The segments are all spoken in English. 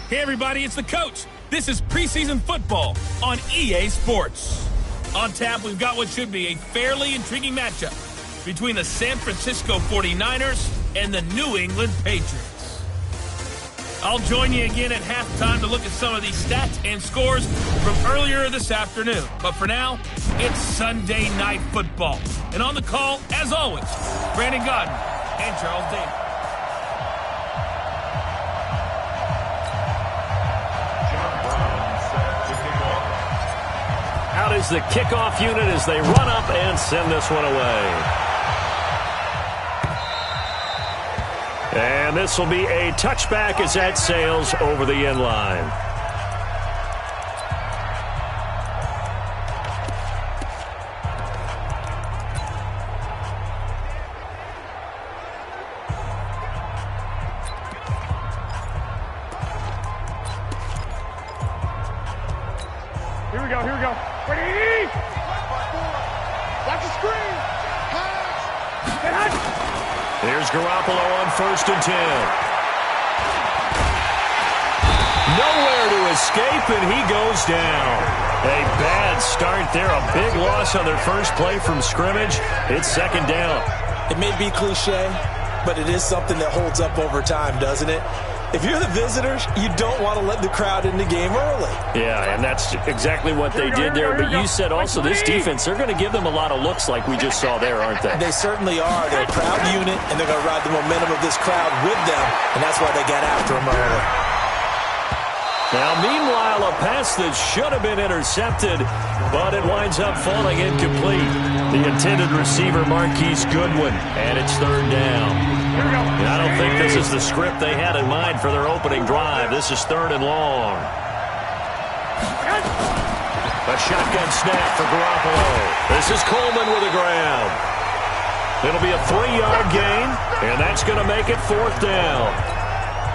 Hey everybody, it's the coach. This is preseason football on EA Sports. On tap, we've got what should be a fairly intriguing matchup between the San Francisco 49ers and the New England Patriots. I'll join you again at halftime to look at some of these stats and scores from earlier this afternoon. But for now, it's Sunday Night Football. And on the call, as always, Brandon Godden and Charles Davis. Out is the kickoff unit as they run up and send this one away. And this will be a touchback as that sails over the end line. Here we go. Ready? Watch the screen. Pass. Here's Garoppolo on 1st and 10. Nowhere to escape, and he goes down. A bad start there. A big loss on their first play from scrimmage. It's 2nd down. It may be cliche, but it is something that holds up over time, doesn't it? If you're the visitors, you don't want to let the crowd in the game early. Yeah, and that's exactly what they did there. But you said also this defense, they're going to give them a lot of looks like we just saw there, aren't they? They certainly are. They're a proud unit, and they're going to ride the momentum of this crowd with them, and that's why they got after them early. Now, meanwhile, a pass that should have been intercepted, but it winds up falling incomplete. The intended receiver, Marquise Goodwin, and it's 3rd down. And I don't think this is the script they had in mind for their opening drive. This is 3rd and long. A shotgun snap for Garoppolo. This is Coleman with a grab. It'll be a 3-yard gain, and that's going to make it 4th down.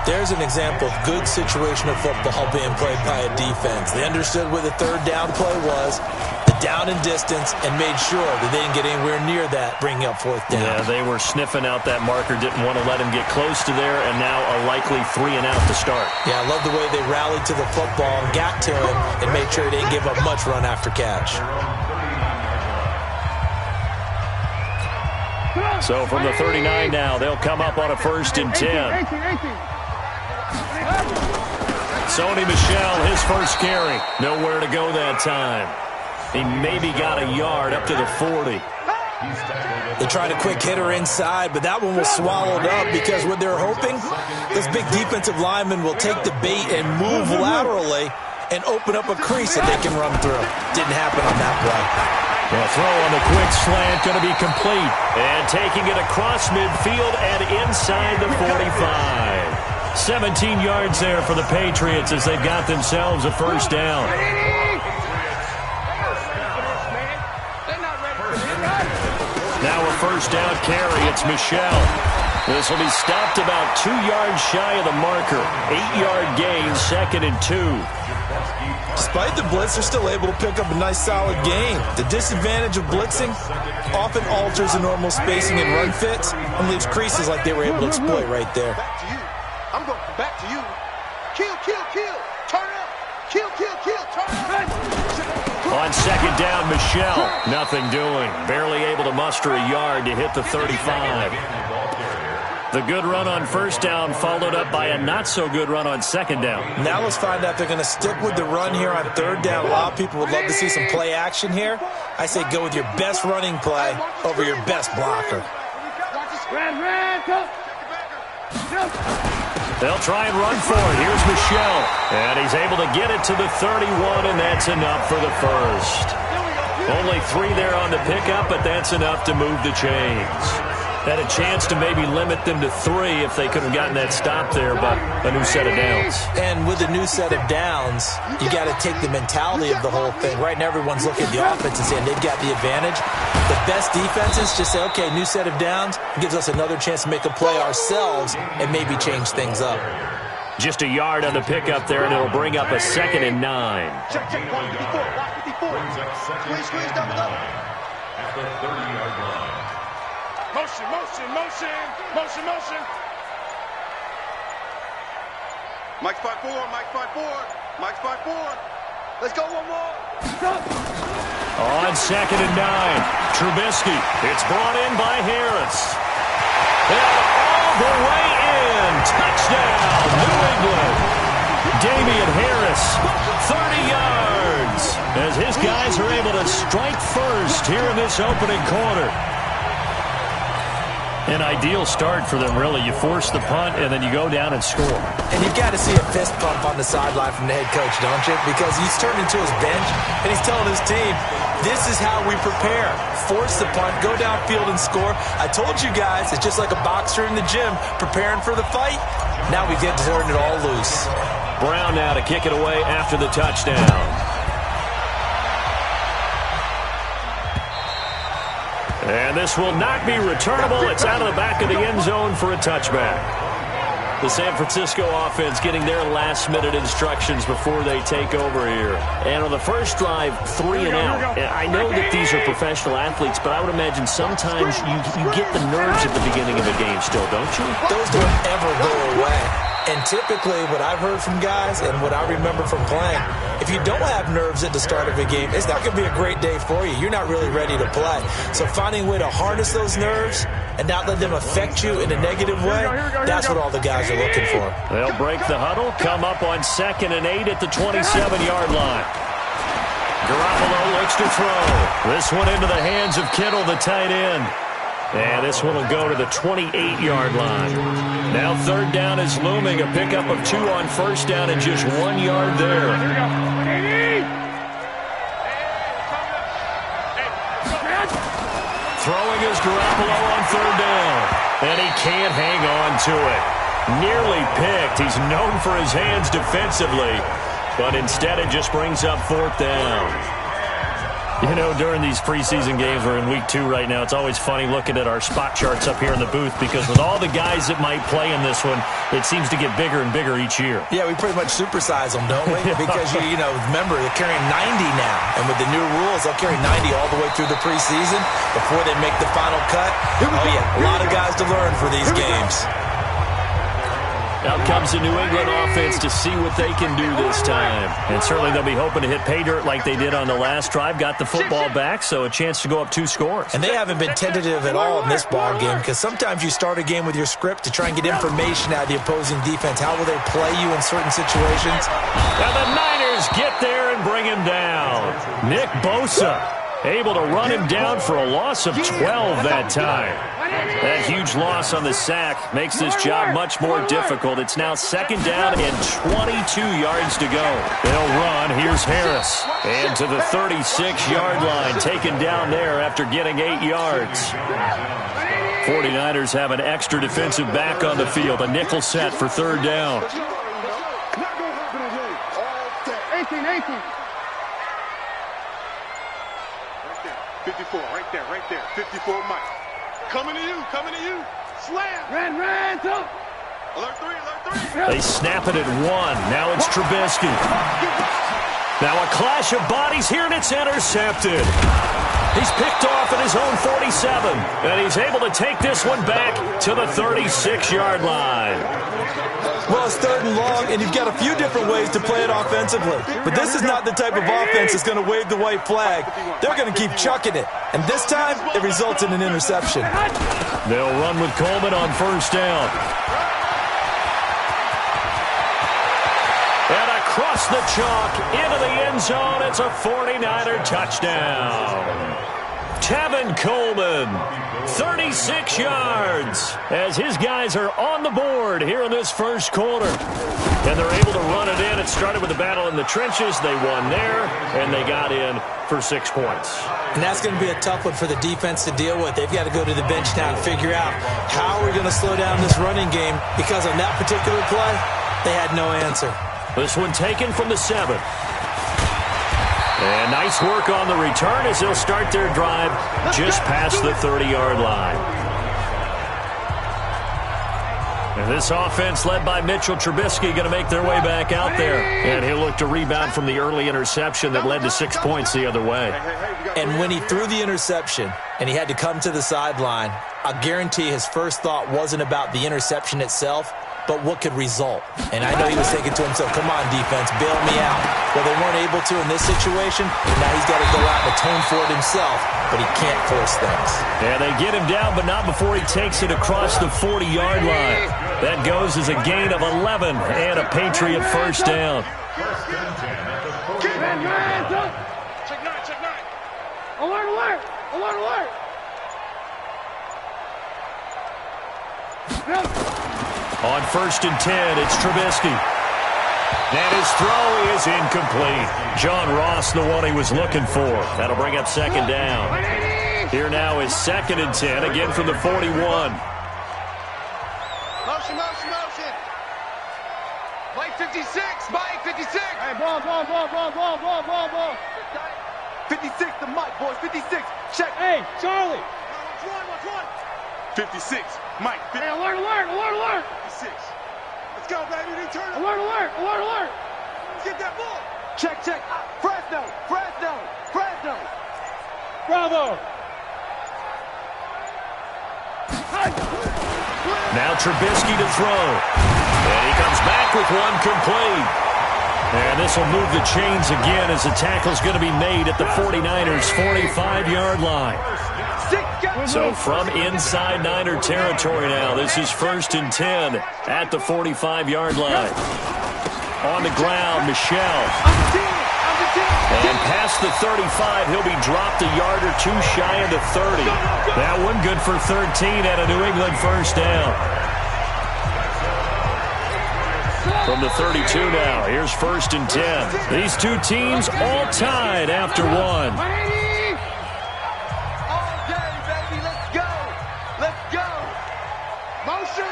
There's an example of good situational football being played by a defense. They understood where the 3rd down play was, the down and distance, and made sure that they didn't get anywhere near that, bringing up 4th down. Yeah, they were sniffing out that marker, didn't want to let him get close to there, and now a likely 3 and out to start. Yeah, I love the way they rallied to the football and got to him and made sure he didn't give up much run after catch. So from the 39 now, they'll come up on a 1st and 10. Sony Michel, his first carry. Nowhere to go that time. He maybe got a yard up to the 40. They tried a quick hitter inside, but that one was swallowed up because what they're hoping, this big defensive lineman will take the bait and move laterally and open up a crease that they can run through. Didn't happen on that play. The throw on the quick slant going to be complete. And taking it across midfield and inside the 45. 17 yards there for the Patriots as they've got themselves a 1st down. Now a 1st down carry. It's Michel. This will be stopped about 2 yards shy of the marker. 8-yard gain, 2nd and 2. Despite the blitz, they're still able to pick up a nice solid gain. The disadvantage of blitzing often alters the normal spacing and run fits and leaves creases like they were able to exploit right there. I'm going back to you. Kill. Turn up. Kill. Turn up. On 2nd down, Michel. Nothing doing. Barely able to muster a yard to hit the 35. The good run on 1st down followed up by a not-so-good run on 2nd down. Now let's find out if they're going to stick with the run here on 3rd down. A lot of people would love to see some play action here. I say go with your best running play over your best blocker. They'll try and run for it. Here's Michel. And he's able to get it to the 31, and that's enough for the 1st. Only 3 there on the pickup, but that's enough to move the chains. Had a chance to maybe limit them to 3 if they could have gotten that stop there, but a new set of downs. And with a new set of downs, you got to take the mentality of the whole thing. Right now, everyone's looking at the offense and saying they've got the advantage. The best defenses just say, okay, new set of downs gives us another chance to make a play ourselves and maybe change things up. Just a yard on the pickup there, and it'll bring up a 2nd and 9. Check, 54. Squeeze down the middle. At the 30-yard line. Motion. Mike spot 4, Mike spot 4, Mike spot 4. Let's go one more. On 2nd and 9, Trubisky. It's brought in by Harris. And all the way in. Touchdown, New England. Damian Harris, 30 yards. As his guys are able to strike first here in this opening quarter. An ideal start for them, really. You force the punt, and then you go down and score. And you've got to see a fist pump on the sideline from the head coach, don't you? Because he's turned into his bench, and he's telling his team, this is how we prepare. Force the punt, go downfield and score. I told you guys, it's just like a boxer in the gym preparing for the fight. Now we get to turn it all loose. Brown now to kick it away after the touchdown. And this will not be returnable. It's out of the back of the end zone for a touchback. The San Francisco offense getting their last-minute instructions before they take over here. And on the first drive, 3 and out. And I know that these are professional athletes, but I would imagine sometimes you get the nerves at the beginning of a game still, don't you? Those don't ever go away. And typically, what I've heard from guys and what I remember from playing, if you don't have nerves at the start of a game, it's not going to be a great day for you. You're not really ready to play. So finding a way to harness those nerves and not let them affect you in a negative way, that's what all the guys are looking for. They'll break the huddle, come up on 2nd and 8 at the 27-yard line. Garoppolo looks to throw. This one into the hands of Kittle, the tight end. And this one will go to the 28-yard line. Now 3rd down is looming. A pickup of 2 on 1st down and just 1 yard there. Throwing is Garoppolo on 3rd down. And he can't hang on to it. Nearly picked. He's known for his hands defensively. But instead it just brings up 4th down. You know, during these preseason games, we're in week 2 right now, it's always funny looking at our spot charts up here in the booth because with all the guys that might play in this one, it seems to get bigger and bigger each year. Yeah, we pretty much supersize them, don't we? Because, you know, remember, they're carrying 90 now. And with the new rules, they'll carry 90 all the way through the preseason before they make the final cut. Oh, yeah, a lot of guys to learn for these games. Out comes the New England offense to see what they can do this time. And certainly they'll be hoping to hit pay dirt like they did on the last drive. Got the football back, so a chance to go up 2 scores. And they haven't been tentative at all in this ball game because sometimes you start a game with your script to try and get information out of the opposing defense. How will they play you in certain situations? And the Niners get there and bring him down. Nick Bosa able to run him down for a loss of 12 that time. That huge loss on the sack makes this job much more difficult. It's now 2nd down and 22 yards to go. They'll run. Here's Harris. And to the 36-yard line, taken down there after getting 8 yards. 49ers have an extra defensive back on the field. A nickel set for 3rd down. 18. 54, right there. 54, Mike. Coming to you. Slam. Ran. Alert 3. They snap it at 1. Now it's Trubisky. Now a clash of bodies here, and it's intercepted. He's picked off at his own 47, and he's able to take this one back to the 36-yard line. Well, it's 3rd and long, and you've got a few different ways to play it offensively. But this is not the type of offense that's going to wave the white flag. They're going to keep chucking it. And this time, it results in an interception. They'll run with Coleman on 1st down. And across the chalk, into the end zone, it's a 49er touchdown. Tevin Coleman, 36 yards, as his guys are on the board here in this first quarter. And they're able to run it in. It started with a battle in the trenches. They won there, and they got in for 6 points. And that's going to be a tough one for the defense to deal with. They've got to go to the bench now and figure out how we're going to slow down this running game, because on that particular play, they had no answer. This one taken from the 7. And nice work on the return as they'll start their drive just past the 30-yard line. And this offense led by Mitchell Trubisky going to make their way back out there. And he'll look to rebound from the early interception that led to 6 points the other way. And when he threw the interception and he had to come to the sideline, I guarantee his first thought wasn't about the interception itself, but what could result. And I know he was thinking to himself, come on, defense, bail me out. Well, they weren't able to in this situation, and now he's got to go out and atone for it himself, but he can't force things. Yeah, they get him down, but not before he takes it across the 40-yard line. That goes as a gain of 11 and a Patriot first down. Check nine. Alert! On 1st and 10, it's Trubisky. And his throw is incomplete. John Ross, the one he was looking for. That'll bring up second down. Here now is 2nd and 10, again from the 41. Motion. Mike 56. Hey, ball. 56 to Mike, boys. 56. Check. Hey, Charlie. Watch one. 56. Mike. Hey, alert. 56. Let's go, baby. They turn. Alert. Let's get that ball. Check. Fresno. Bravo. Now Trubisky to throw. And he comes back with one complete. And this will move the chains again as the tackle's going to be made at the 49ers' 45-yard line. So from inside Niner territory now, this is 1st and 10 at the 45-yard line. On the ground, Michel. And past the 35, he'll be dropped a yard or two shy of the 30. That one good for 13 at a New England first down. From the 32 now, here's 1st and 10. These two teams all tied after one. All day, baby. Let's go. Motion.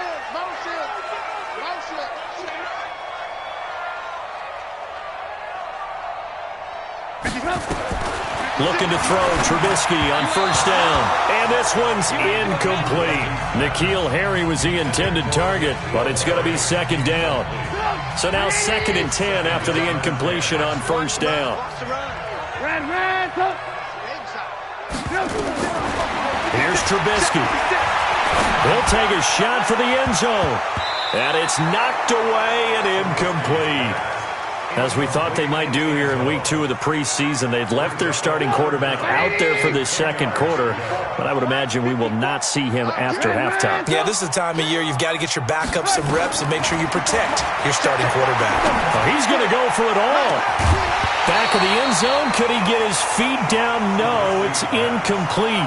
Looking to throw, Trubisky on 1st down. And this one's incomplete. N'Keal Harry was the intended target, but it's going to be 2nd down. So now 2nd and 10 after the incompletion on 1st down. Here's Trubisky. He'll take a shot for the end zone. And it's knocked away and incomplete. As we thought they might do here in week 2 of the preseason, they've left their starting quarterback out there for this second quarter, but I would imagine we will not see him after halftime. Yeah, this is the time of year you've got to get your backup some reps and make sure you protect your starting quarterback. Oh, he's going to go for it all. Back of the end zone. Could he get his feet down? No, it's incomplete.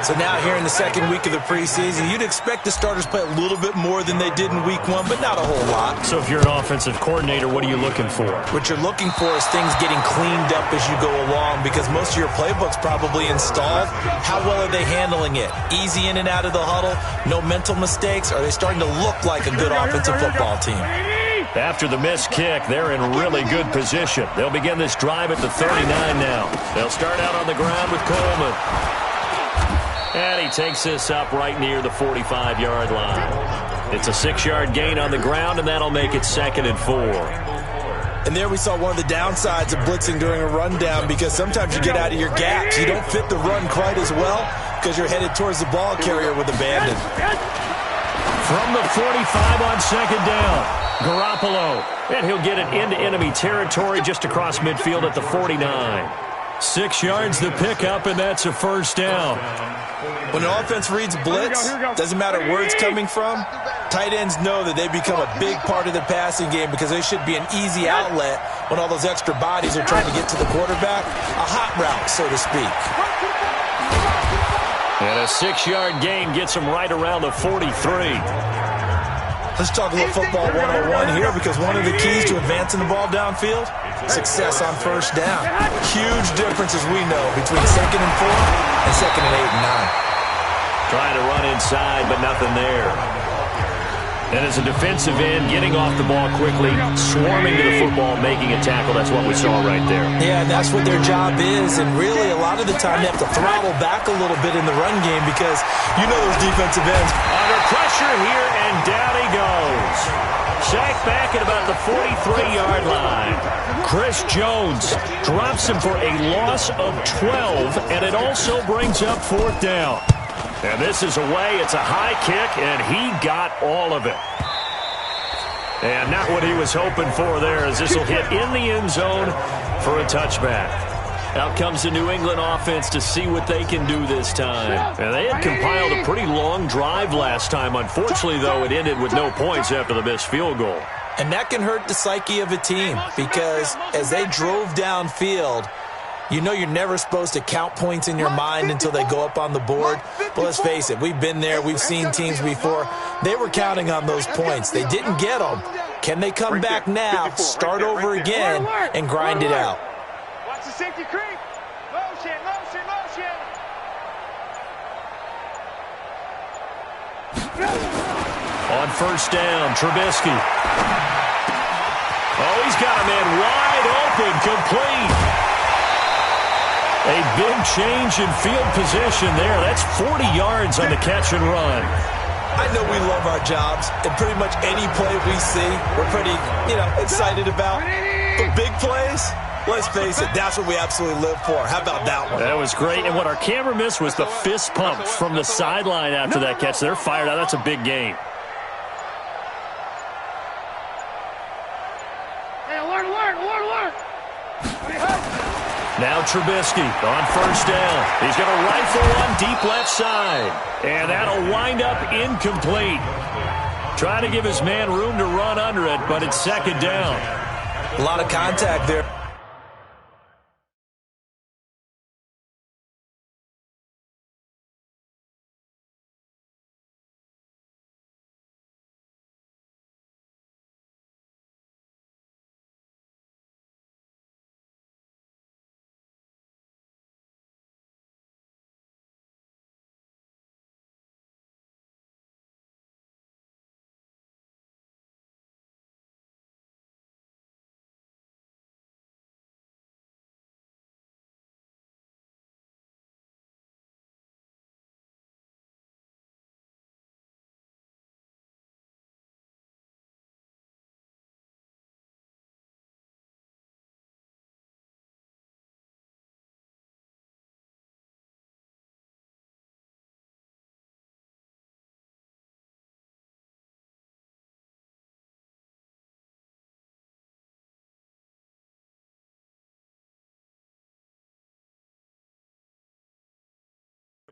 So now here in the second week of the preseason, you'd expect the starters play a little bit more than they did in week 1, but not a whole lot. So if you're an offensive coordinator, what are you looking for? What you're looking for is things getting cleaned up as you go along, because most of your playbook's probably installed. How well are they handling it? Easy in and out of the huddle? No mental mistakes? Are they starting to look like a good offensive football team? After the missed kick, they're in really good position. They'll begin this drive at the 39 now. They'll start out on the ground with Coleman. And he takes this up right near the 45-yard line. It's a 6-yard gain on the ground, and that'll make it 2nd and 4. And there we saw one of the downsides of blitzing during a rundown, because sometimes you get out of your gaps. You don't fit the run quite as well because you're headed towards the ball carrier with abandon. From the 45 on 2nd down, Garoppolo. And he'll get it into enemy territory just across midfield at the 49. 6 yards the pickup, and that's a first down. When an offense reads blitz, doesn't matter where it's coming from, tight ends know that they become a big part of the passing game, because they should be an easy outlet when all those extra bodies are trying to get to the quarterback. A hot route, so to speak. And a 6-yard gain gets him right around the 43. Let's talk a little football 101 here, because one of the keys to advancing the ball downfield, success on first down. Huge difference, as we know, between 2nd and 4 and 2nd and 8 and 9. Trying to run inside, but nothing there. And as a defensive end, getting off the ball quickly, swarming to the football, making a tackle. That's what we saw right there. Yeah, and that's what their job is. And really, a lot of the time, they have to throttle back a little bit in the run game, because you know those defensive ends. Under pressure here, and down he goes. Sacked back at about the 43-yard line. Chris Jones drops him for a loss of 12, and it also brings up 4th down. And this is away. It's a high kick, and he got all of it. And not what he was hoping for there, as this will hit in the end zone for a touchback. Out comes the New England offense to see what they can do this time. And they had compiled a pretty long drive last time. Unfortunately, though, it ended with no points after the missed field goal. And that can hurt the psyche of a team because as they drove downfield, you know you're never supposed to count points in your mind until they go up on the board. But let's face it, we've been there. We've seen teams before. They were counting on those points. They didn't get them. Can they come back now, start over again, and grind it out? Watch the safety creep. Motion, motion, motion. On first down, Trubisky. Oh, he's got a man wide open, complete. A big change in field position there. That's 40 yards on the catch and run. I know we love our jobs, and pretty much any play we see, we're pretty, excited about. But big plays, let's face it, that's what we absolutely live for. How about that one? That was great, and what our camera missed was the fist pumps from the sideline after that catch. They're fired out. That's a big gain. Hey, alert, alert, alert, alert. Now Trubisky on first down. He's going to rifle one deep left side. And that'll wind up incomplete. Trying to give his man room to run under it, but it's second down. A lot of contact there.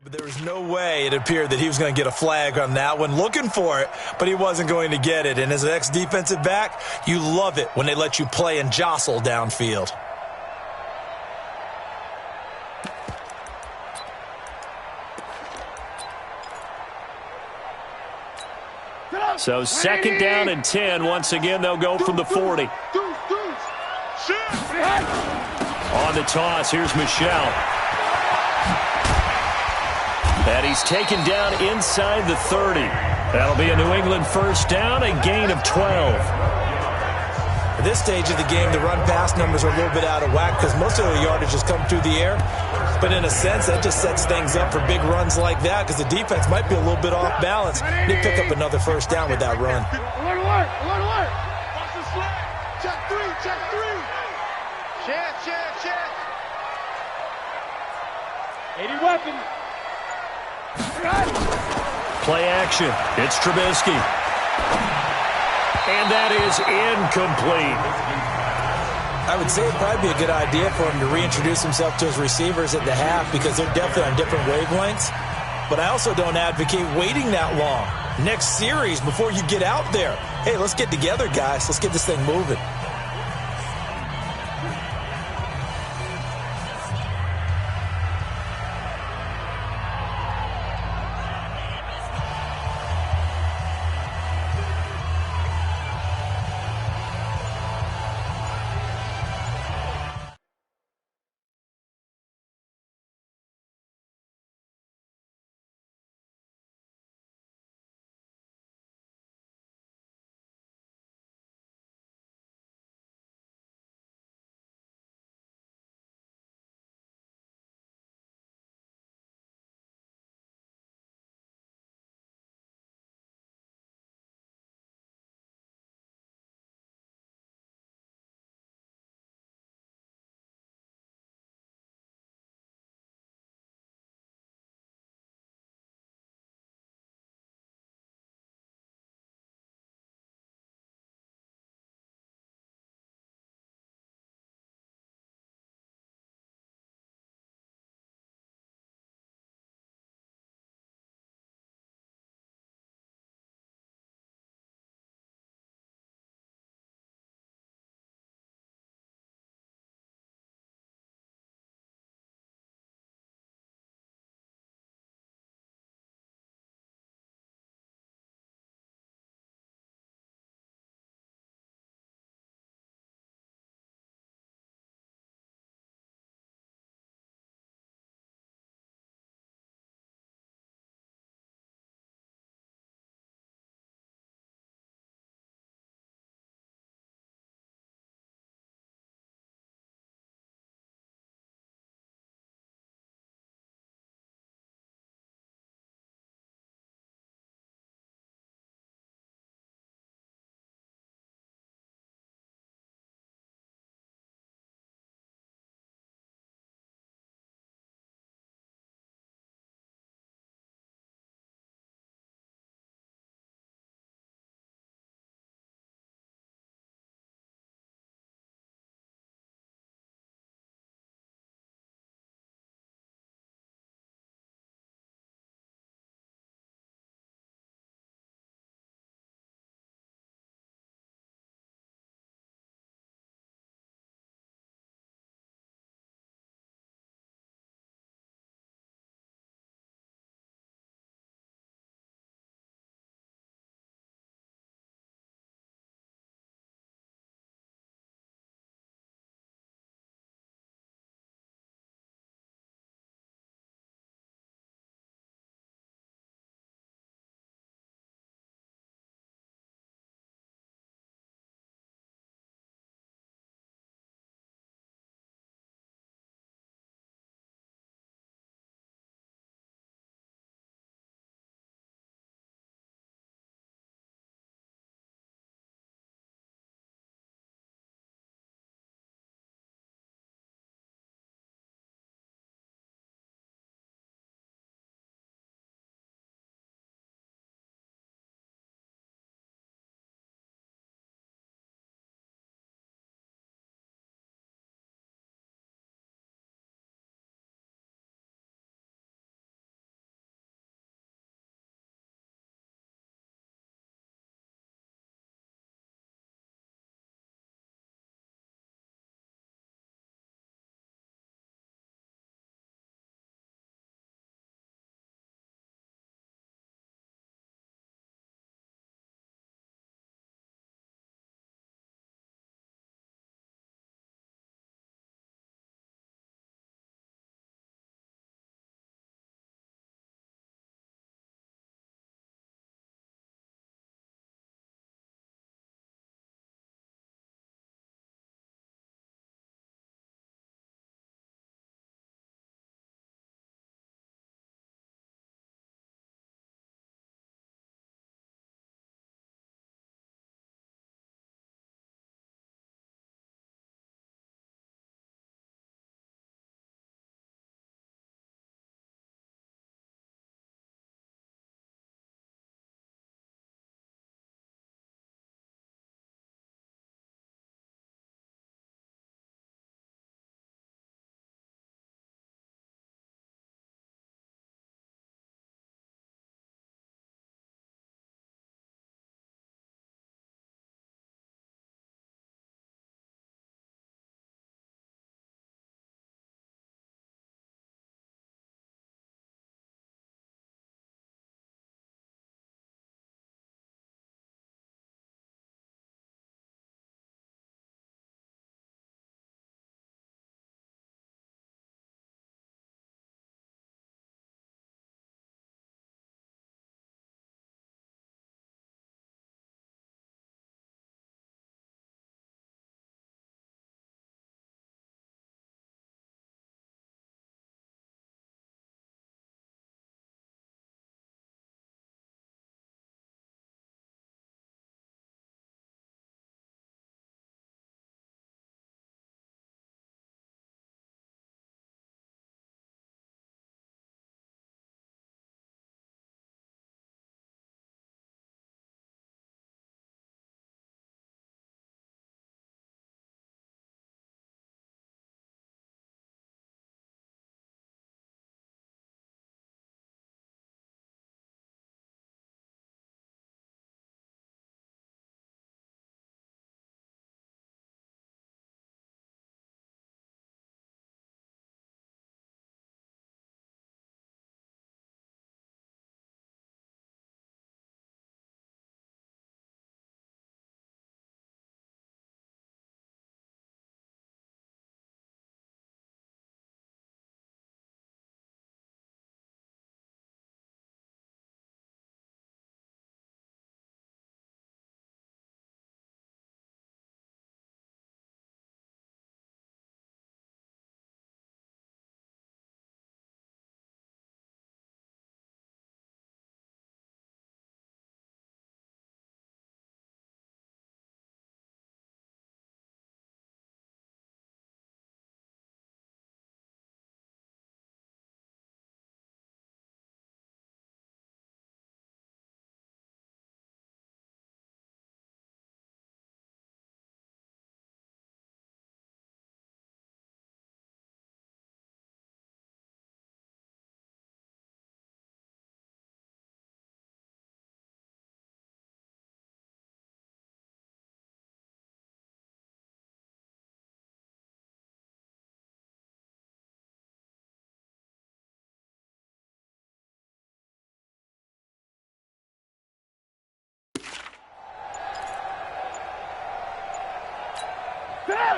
But there was no way it appeared that he was going to get a flag on that one. Looking for it, but he wasn't going to get it. And as an ex-defensive back, you love it when they let you play and jostle downfield. So second down and 10. Once again, they'll go from the 40. On the toss, here's Michel. And he's taken down inside the 30. That'll be a New England first down, a gain of 12. At this stage of the game, the run-pass numbers are a little bit out of whack because most of the yardage has come through the air. But in a sense, that just sets things up for big runs like that because the defense might be a little bit off balance. They pick up another first down with that run. Alert, alert, alert, alert. Watch the slide. Check three, check three. Check, check, check. 80 weapons. Play action. It's Trubisky. And that is incomplete. I would say it'd probably be a good idea for him to reintroduce himself to his receivers at the half because they're definitely on different wavelengths. But I also don't advocate waiting that long. Next series before you get out there. Hey, let's get together, guys. Let's get this thing moving.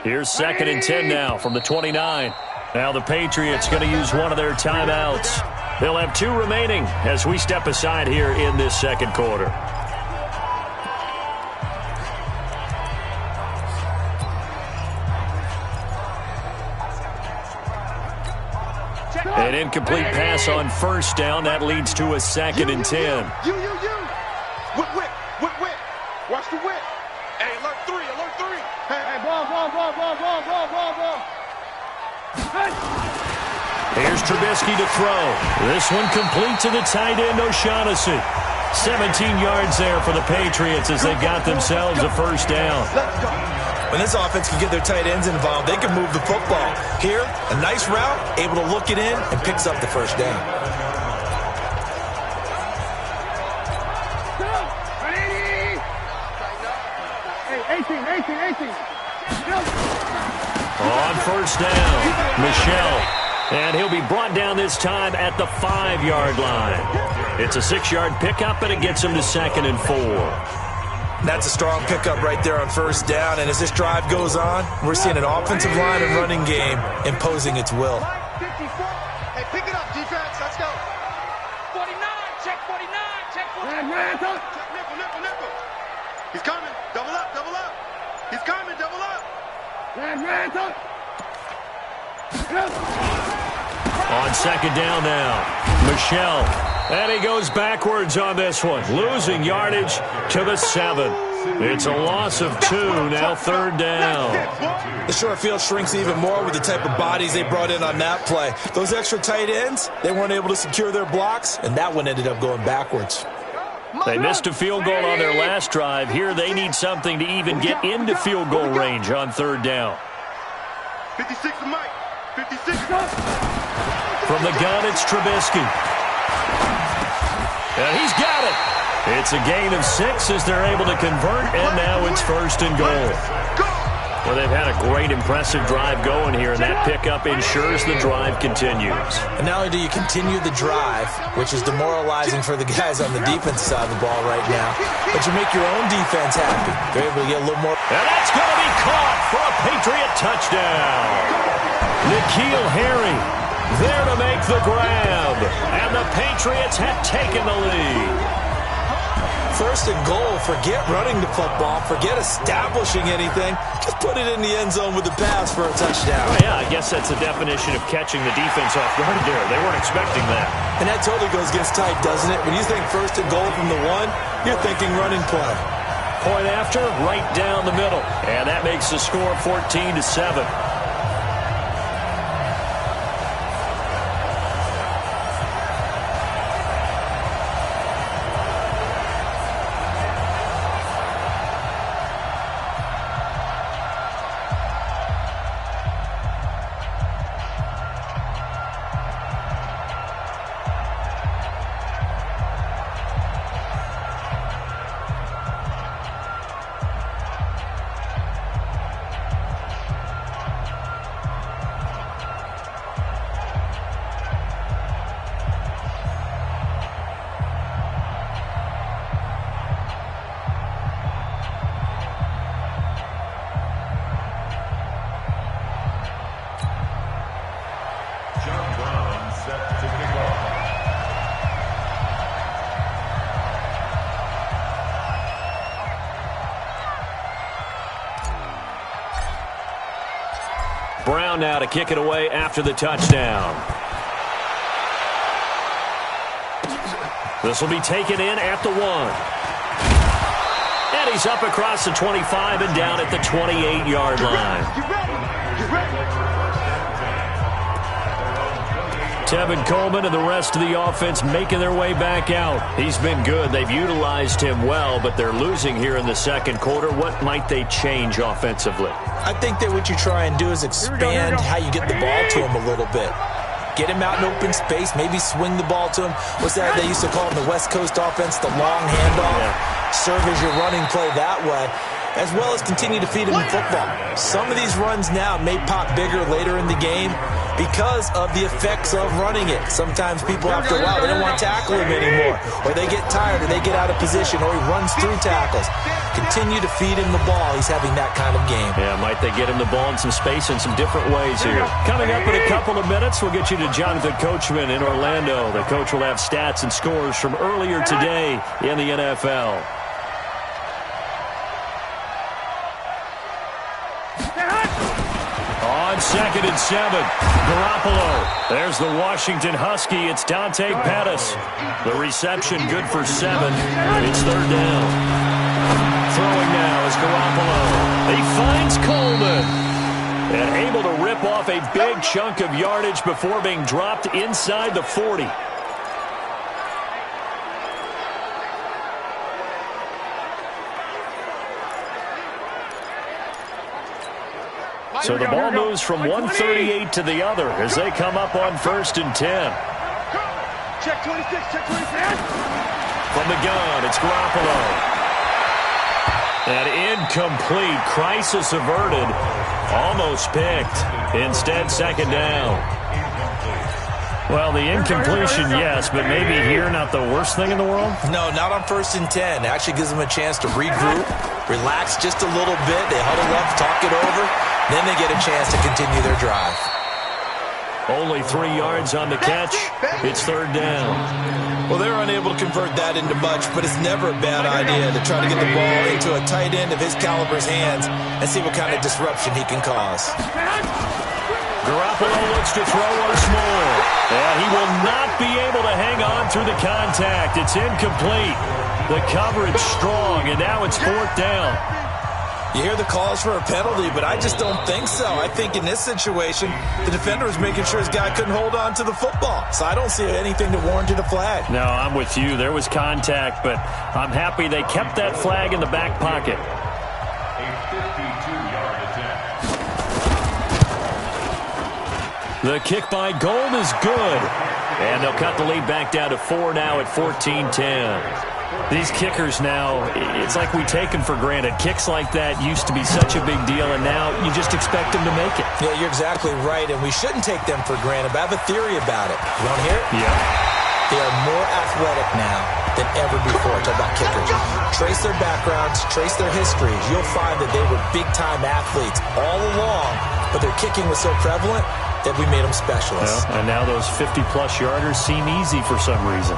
Here's 2nd and 10 now from the 29. Now the Patriots going to use one of their timeouts. They'll have 2 remaining as we step aside here in this second quarter. An incomplete pass on 1st down. That leads to a 2nd and 10. Whip. Watch the whip. Hey, alert 3. Hey, ball. Here's Trubisky to throw. This one complete to the tight end, O'Shaughnessy. 17 yards there for the Patriots as they've got themselves a 1st down. When this offense can get their tight ends involved, they can move the football. Here, a nice route, able to look it in, and picks up the 1st down. Hey, 18. On 1st down, Michelle. And he'll be brought down this time at the 5-yard line. It's a 6-yard pickup, and it gets him to 2nd and 4. That's a strong pickup right there on 1st down. And as this drive goes on, we're seeing an offensive line and running game imposing its will. 54. Hey, pick it up, defense. Let's go. 49. Check 49. Nickel. He's coming. Double up. He's coming. Double up. On 2nd down now, Michelle. And he goes backwards on this one, losing yardage to the 7. It's a loss of 2, now 3rd down. The short field shrinks even more with the type of bodies they brought in on that play. Those extra tight ends, they weren't able to secure their blocks, and that one ended up going backwards. They missed a field goal on their last drive. Here they need something to even get into field goal range on 3rd down. 56 to Mike. 56. From the gun, it's Trubisky. And he's got it. It's a gain of 6 as they're able to convert, and now it's 1st and goal. Well, they've had a great, impressive drive going here, and that pickup ensures the drive continues. And not only do you continue the drive, which is demoralizing for the guys on the defense side of the ball right now, but you make your own defense happy. They're able to get a little more. And that's going to be caught for a Patriot touchdown. N'Keal Harry there to make the grab, and the Patriots have taken the lead. 1st and goal, forget running the football, forget establishing anything. Just put it in the end zone with the pass for a touchdown. Oh, yeah, I guess that's the definition of catching the defense off guard there. They weren't expecting that. And that totally goes against type, doesn't it? When you think 1st and goal from the 1, you're thinking running play. Point after, right down the middle. And that makes the score 14-7. Brown now to kick it away after the touchdown. This will be taken in at the 1. And he's up across the 25 and down at the 28-yard line. Tevin Coleman and the rest of the offense making their way back out. He's been good. They've utilized him well, but they're losing here in the second quarter. What might they change offensively? I think that what you try and do is expand how you get the ball to him a little bit. Get him out in open space, maybe swing the ball to him. What's that they used to call in the West Coast offense, the long handoff? Yeah. Serve as your running play that way. as well as continue to feed him in football. Some of these runs now may pop bigger later in the game because of the effects of running it. Sometimes people, after a while, they don't want to tackle him anymore, or they get tired, or they get out of position, or he runs through tackles. Continue to feed him the ball. He's having that kind of game. Yeah, might they get him the ball in some space in some different ways here. Coming up in a couple of minutes, we'll get you to Jonathan Coachman in Orlando. The coach will have stats and scores from earlier today in the NFL. On 2nd and 7, Garoppolo. There's the Washington Husky. It's Dante Pettis. The reception good for 7. It's 3rd down. Throwing now is Garoppolo. He finds Coleman. And able to rip off a big chunk of yardage before being dropped inside the 40. So the ball moves from 138 to the other as they come up on 1st and 10. Check 26, check 26. From the gun, it's Garoppolo. And incomplete. Crisis averted. Almost picked. Instead, 2nd down. Well, the incompletion, yes, but maybe here not the worst thing in the world? No, not on 1st and 10. It actually gives them a chance to regroup, relax just a little bit. They huddle up, talk it over. Then they get a chance to continue their drive. Only 3 yards on the catch. It's 3rd down. Well, they're unable to convert that into much, but it's never a bad idea to try to get the ball into a tight end of his caliber's hands and see what kind of disruption he can cause. Garoppolo looks to throw once more. And he will not be able to hang on through the contact. It's incomplete. The coverage strong, and now it's 4th down. You hear the calls for a penalty, but I just don't think so. I think in this situation, the defender was making sure his guy couldn't hold on to the football. So I don't see anything that warranted a flag. No, I'm with you. There was contact, but I'm happy they kept that flag in the back pocket. A 52-yard attempt. The kick by Gold is good. And they'll cut the lead back down to 4 now at 14-10. These kickers now, it's like we take them for granted. Kicks like that used to be such a big deal, and now you just expect them to make it. Yeah, you're exactly right, and we shouldn't take them for granted, but I have a theory about it. You want to hear it? Yeah. They are more athletic now than ever before. Talk about kickers. Trace their backgrounds, trace their histories. You'll find that they were big-time athletes all along, but their kicking was so prevalent that we made them specialists. Well, and now those 50-plus yarders seem easy for some reason.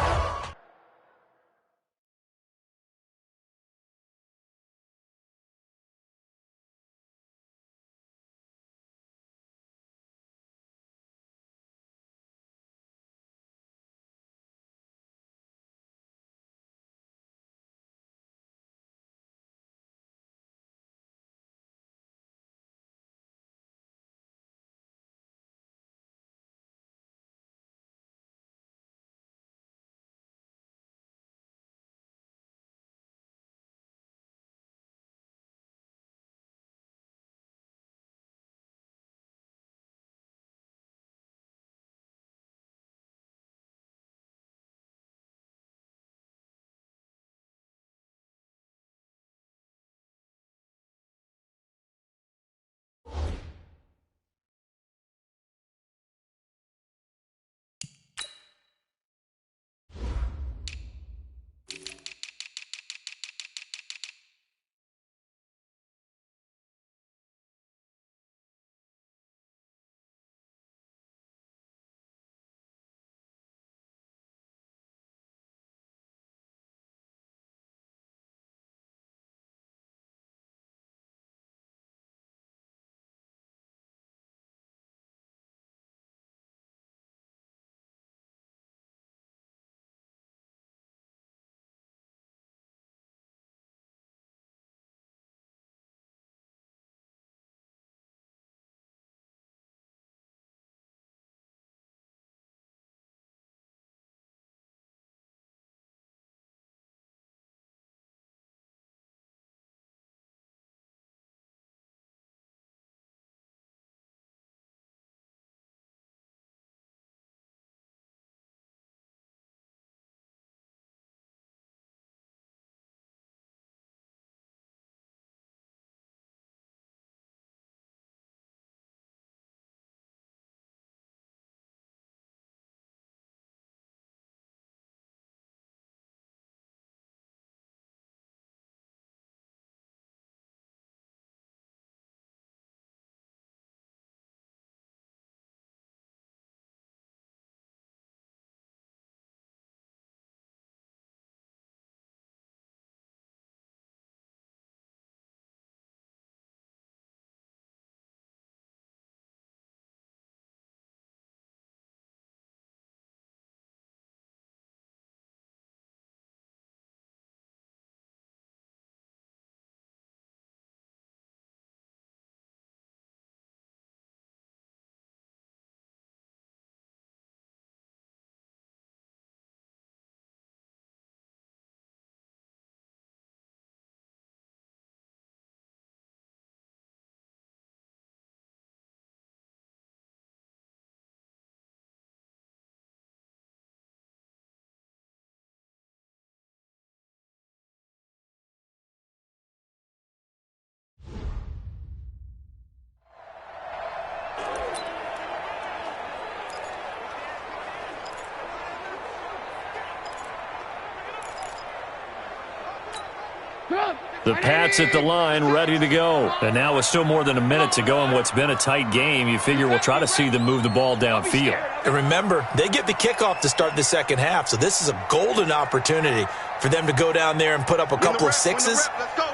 The Pats at the line, ready to go. And now with still more than a minute to go in what's been a tight game, you figure we'll try to see them move the ball downfield. And remember, they get the kickoff to start the second half, so this is a golden opportunity for them to go down there and put up a couple of sixes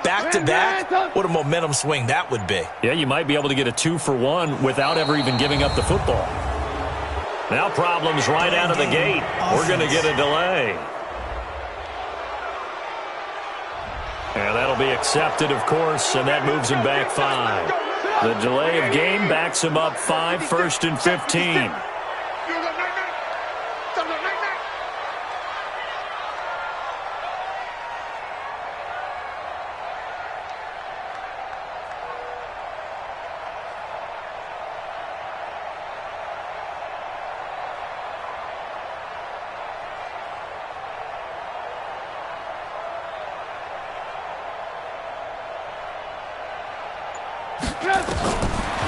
back-to-back. What a momentum swing that would be. Yeah, you might be able to get a 2-for-1 without ever even giving up the football. Now problems right out of the gate. We're going to get a delay. And that'll be accepted, of course, and that moves him back 5. The delay of game backs him up 5, 1st and 15.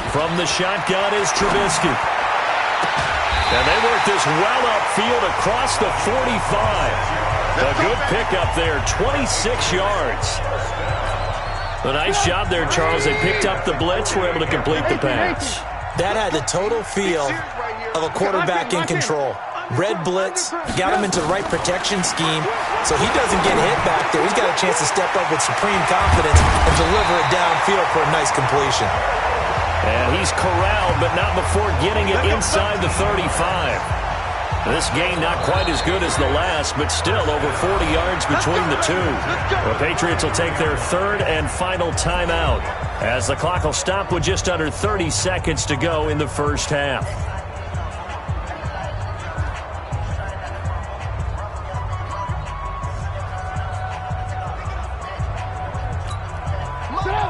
From the shotgun is Trubisky. And they work this well upfield across the 45. A good pickup there, 26 yards. A nice job there, Charles. They picked up the blitz, were able to complete the pass. That had the total feel of a quarterback in control. Red blitz, got him into the right protection scheme, so he doesn't get hit back there. He's got a chance to step up with supreme confidence and deliver it downfield for a nice completion. And he's corralled, but not before getting it inside the 35. This game not quite as good as the last, but still over 40 yards between the two. The Patriots will take their third and final timeout as the clock will stop with just under 30 seconds to go in the first half.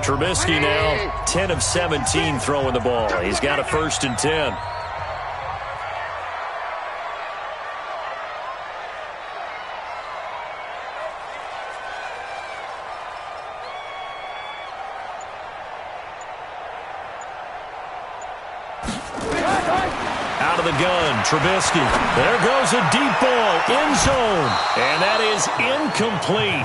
Trubisky now 10 of 17 throwing the ball. He's got a 1st and 10. Out of the gun, Trubisky. There goes a deep ball, end zone. And that is incomplete.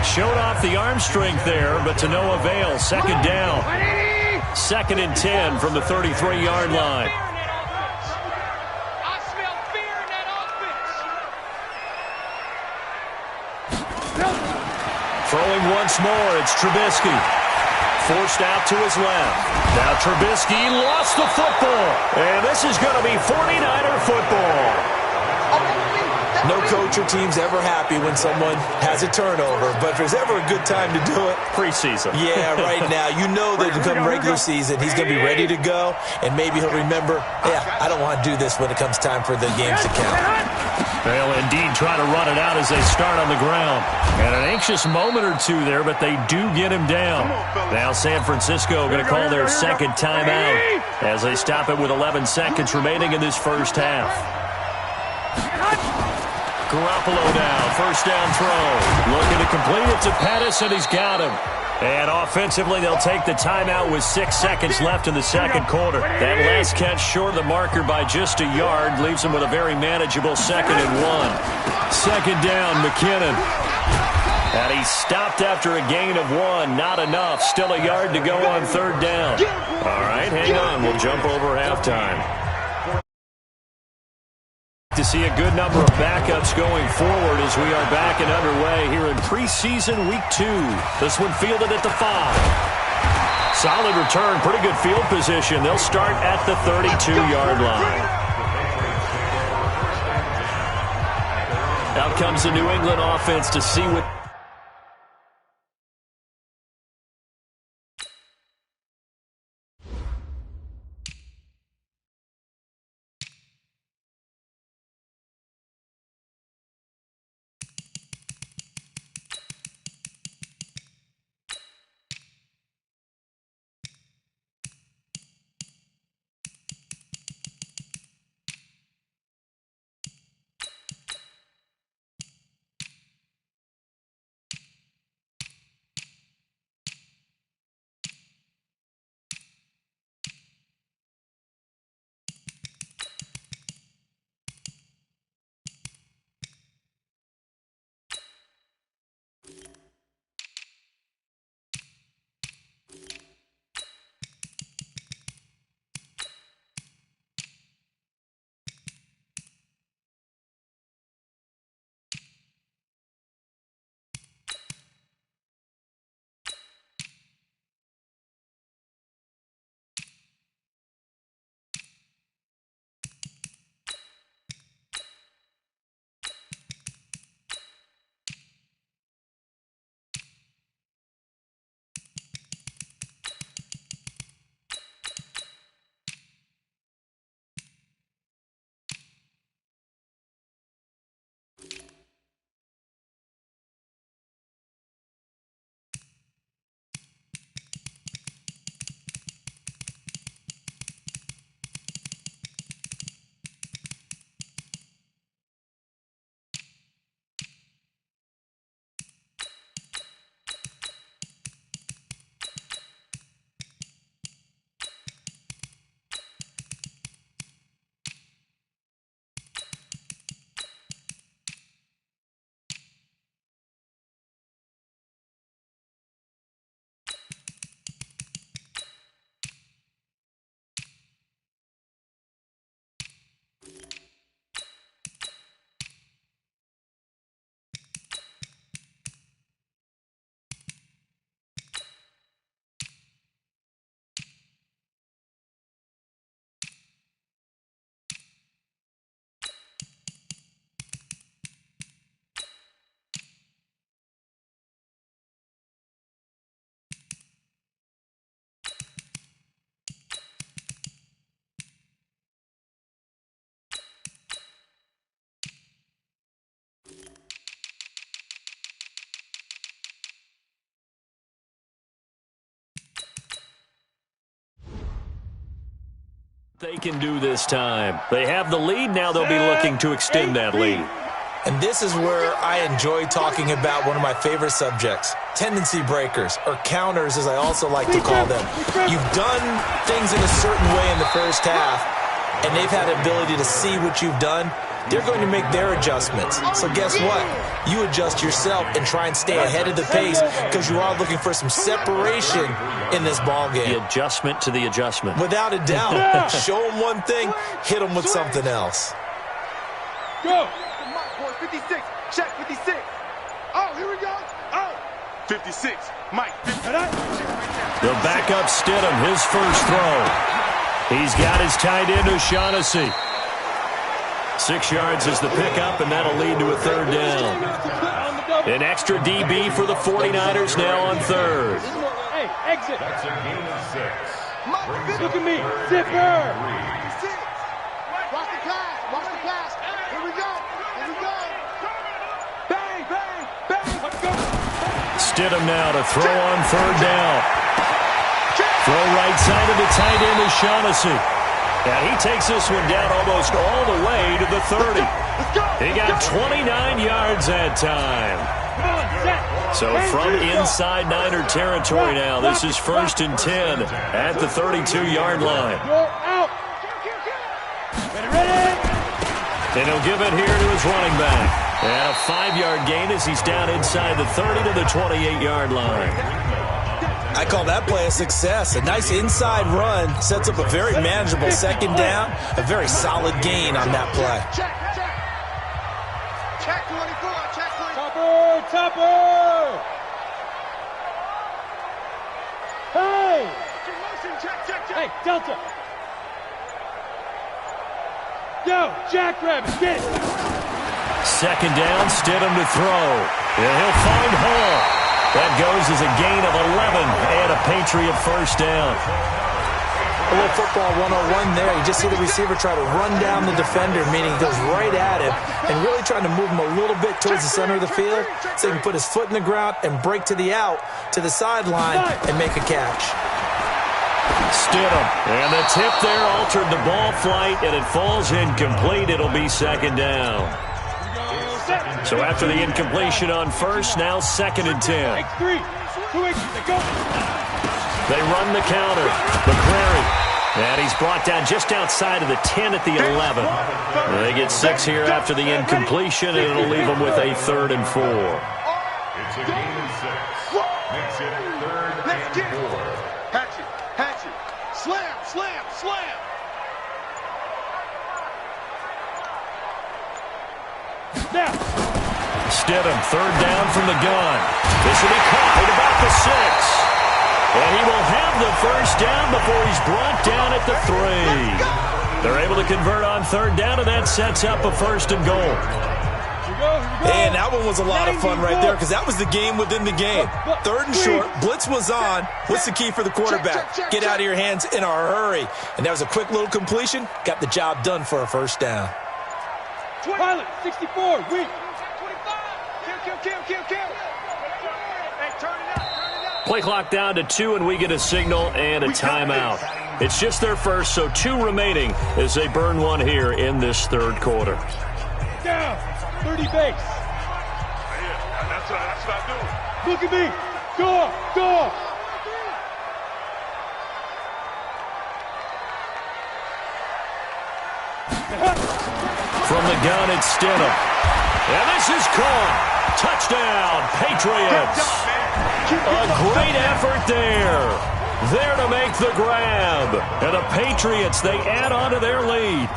Showed off the arm strength there, but to no avail. Second down. 2nd and 10 from the 33-yard line. Throwing once more, it's Trubisky. Forced out to his left. Now Trubisky lost the football. And this is going to be 49er football. No coach or team's ever happy when someone has a turnover, but if there's ever a good time to do it, preseason. Yeah, right now. You know that come regular season, he's going to be ready to go, and maybe he'll remember, yeah, I don't want to do this when it comes time for the games to count. They'll indeed try to run it out as they start on the ground. And an anxious moment or two there, but they do get him down. Now San Francisco going to call their second timeout as they stop it with 11 seconds remaining in this first half. Garoppolo now, first down throw. Looking to complete it to Pettis, and he's got him. And offensively, they'll take the timeout with 6 seconds left in the second quarter. That last catch short of the marker by just a yard leaves them with a very manageable 2nd and 1. Second down, McKinnon. And he stopped after a gain of 1. Not enough. Still a yard to go on 3rd down. All right, hang on. We'll jump over halftime. To see a good number of backups going forward as we are back and underway here in preseason week 2. This one fielded at the 5. Solid return, pretty good field position. They'll start at the 32-yard line. Out comes the New England offense to see what They can do this time. They have the lead. Now they'll be looking to extend that lead. And this is where I enjoy talking about one of my favorite subjects, tendency breakers, or counters as I also like to call them. You've done things in a certain way in the first half, and they've had the ability to see what you've done. They're going to make their adjustments. So guess what? You adjust yourself and try and stay ahead of the pace because you are looking for some separation in this ball game. The adjustment to the adjustment. Without a doubt. Show them one thing, hit them with something else. Go! 56, check 56. Oh, here we go. Oh, 56, Mike. The backup Stidham, his first throw. He's got his tight end O'Shaughnessy. 6 yards is the pickup, and that'll lead to a third down. An extra DB for the 49ers now on third. Hey, exit. That's a gain of 6. Look at me. Zipper. Watch the pass. Watch the pass. Here we go. Here we go. Bang, bang, bang. Let's go. Stidham now to throw on third down. Throw right side of the tight end O'Shaughnessy. And he takes this one down almost all the way to the 30. He got 29 yards that time. So from inside Niner territory now, this is 1st and 10 at the 32-yard line. And he'll give it here to his running back. And a 5-yard gain as he's down inside the 30 to the 28-yard line. I call that play a success. A nice inside run sets up a very manageable second down. A very solid gain on that play. Check 24. Check 24. Topper. Hey. Check. Hey, Delta. Yo, Jackrabbit, get it. Second down, Stidham to throw. And he'll find Hall. That goes as a gain of 11 and a Patriot first down. A little football 101 there. You just see the receiver try to run down the defender, meaning he goes right at him and really trying to move him a little bit towards the center of the field so he can put his foot in the ground and break to the out, to the sideline, and make a catch. Stidham. And the tip there altered the ball flight, and it falls incomplete. It'll be second down. So after the incompletion on first, now 2nd and 10. They run the counter. McCrary. And he's brought down just outside of the 10 at the 11. They get 6 here after the incompletion, and it'll leave them with a 3rd and 4. It's a gain of 6. Makes it 3rd and 4. Hatchet. Slam. Now. Stidham, 3rd down from the gun. This will be caught at about the 6. And he will have the first down before he's brought down at the 3. They're able to convert on 3rd down, and that sets up a 1st and goal. And that one was a lot of fun right there because that was the game within the game. 3rd and short, blitz was on. What's the key for the quarterback? Get out of your hands in a hurry. And that was a quick little completion. Got the job done for a first down. Pilot, 64, weak. 25. Kill. Hey, turn it up. Play clock down to 2, and we get a signal and a timeout. It's just their first, so 2 remaining as they burn one here in this 3rd quarter. Down, 30 base. That's what I do. Look at me. Go. From the gun, it's Stidham. And this is caught. Touchdown, Patriots. A great effort there. There to make the grab. And the Patriots, they add on to their lead.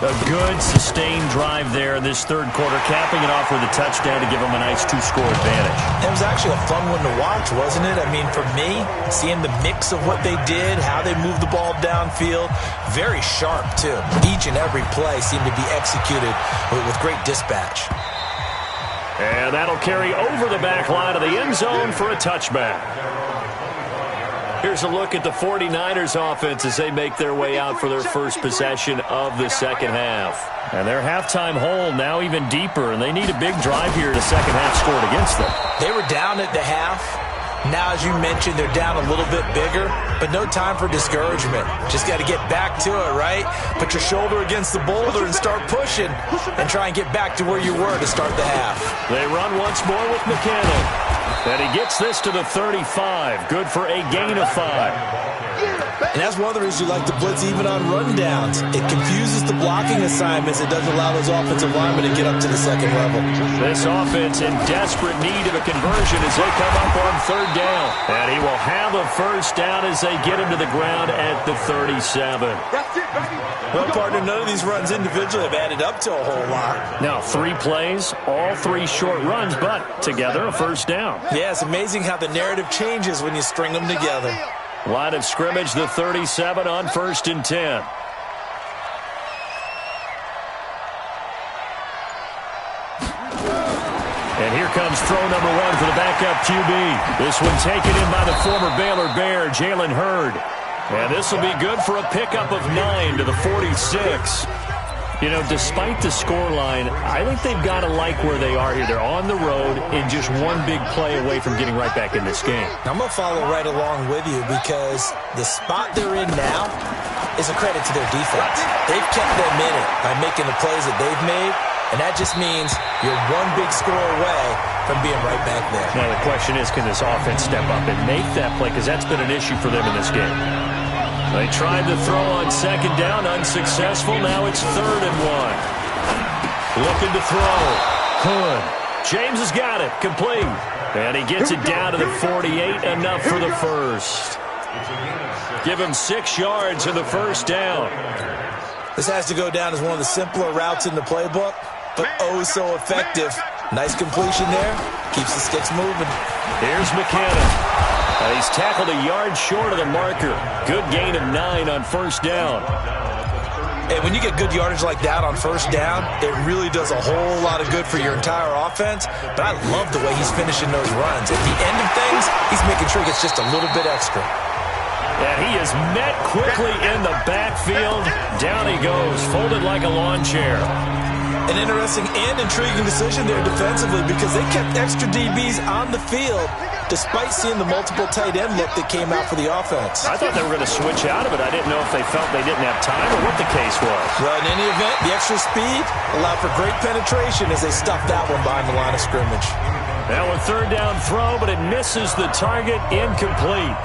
A good, sustained drive there in this 3rd quarter, capping it off with a touchdown to give them a nice 2-score advantage. It was actually a fun one to watch, wasn't it? I mean, for me, seeing the mix of what they did, how they moved the ball downfield, very sharp, too. Each and every play seemed to be executed with great dispatch. And that'll carry over the back line of the end zone for a touchback. Here's a look at the 49ers offense as they make their way out for their first possession of the second half. And their halftime hole now even deeper, and they need a big drive here. The second half scored against them. They were down at the half. Now, as you mentioned, they're down a little bit bigger, but no time for discouragement. Just got to get back to it, right? Put your shoulder against the boulder and start pushing and try and get back to where you were to start the half. They run once more with McCannell. And he gets this to the 35. Good for a gain of 5. And that's one of the reasons you like to blitz even on rundowns. It confuses the blocking assignments. It doesn't allow those offensive linemen to get up to the second level. This offense in desperate need of a conversion as they come up on third down. And he will have a first down as they get him to the ground at the 37. That's it, baby. Well, partner, none of these runs individually have added up to a whole lot. Now, 3 plays, all 3 short runs, but together a first down. Yeah, it's amazing how the narrative changes when you string them together. Line of scrimmage, the 37 on 1st and 10. And here comes throw number 1 for the backup QB. This one taken in by the former Baylor Bear, Jalen Hurd. And this will be good for a pickup of 9 to the 46. You know, despite the scoreline, I think they've got to like where they are here. They're on the road in just one big play away from getting right back in this game. I'm going to follow right along with you because the spot they're in now is a credit to their defense. They've kept them in it by making the plays that they've made, and that just means you're one big score away from being right back there. Now the question is, can this offense step up and make that play? Because that's been an issue for them in this game. They tried to throw on second down, unsuccessful. Now it's 3rd and 1. Looking to throw. Hood. James has got it. Complete. And he gets it down to the 48. Enough for the first. Give him 6 yards in the first down. This has to go down as one of the simpler routes in the playbook, but oh so effective. Nice completion there. Keeps the sticks moving. Here's McCannell. And he's tackled a yard short of the marker. Good gain of 9 on first down. And when you get good yardage like that on first down, it really does a whole lot of good for your entire offense. But I love the way he's finishing those runs. At the end of things, he's making sure he gets just a little bit extra. And he is met quickly in the backfield. Down he goes, folded like a lawn chair. An interesting and intriguing decision there defensively because they kept extra DBs on the field despite seeing the multiple tight end look that came out for the offense. I thought they were going to switch out of it. I didn't know if they felt they didn't have time or what the case was. Well, in any event, the extra speed allowed for great penetration as they stuffed that one behind the line of scrimmage. Now a 3rd down throw, but it misses the target, incomplete.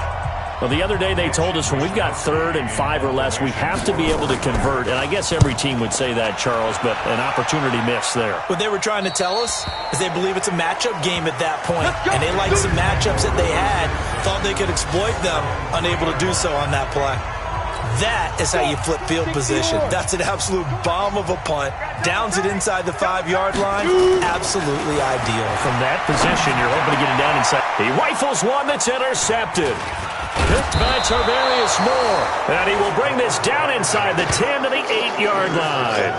Well, the other day they told us when we've got 3rd and 5 or less, we have to be able to convert. And I guess every team would say that, Charles, but an opportunity missed there. What they were trying to tell us is they believe it's a matchup game at that point. And they liked some matchups that they had, thought they could exploit them, unable to do so on that play. That is how you flip field position. That's an absolute bomb of a punt. Downs it inside the 5-yard line. Absolutely ideal. From that position, you're hoping to get it down inside. He rifles one that's intercepted. Picked by Tarvarius Moore. And he will bring this down inside the 10 to the 8-yard line.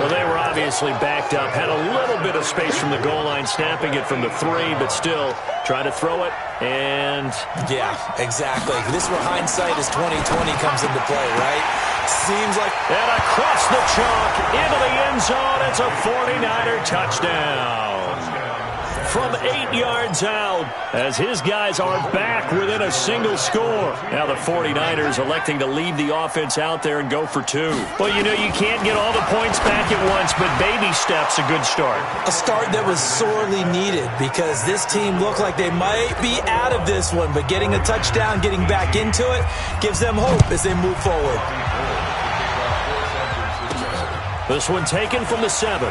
Well, they were obviously backed up. Had a little bit of space from the goal line, snapping it from the 3, but still try to throw it. And yeah, exactly. This is where hindsight is 20/20 comes into play, right? Seems like. And across the chalk into the end zone. It's a 49er touchdown. From 8 yards out as his guys are back within a single score. Now the 49ers electing to leave the offense out there and go for 2. Well, you know, you can't get all the points back at once, but baby steps a good start. A start that was sorely needed because this team looked like they might be out of this one, but getting a touchdown, getting back into it, gives them hope as they move forward. This one taken from the 7.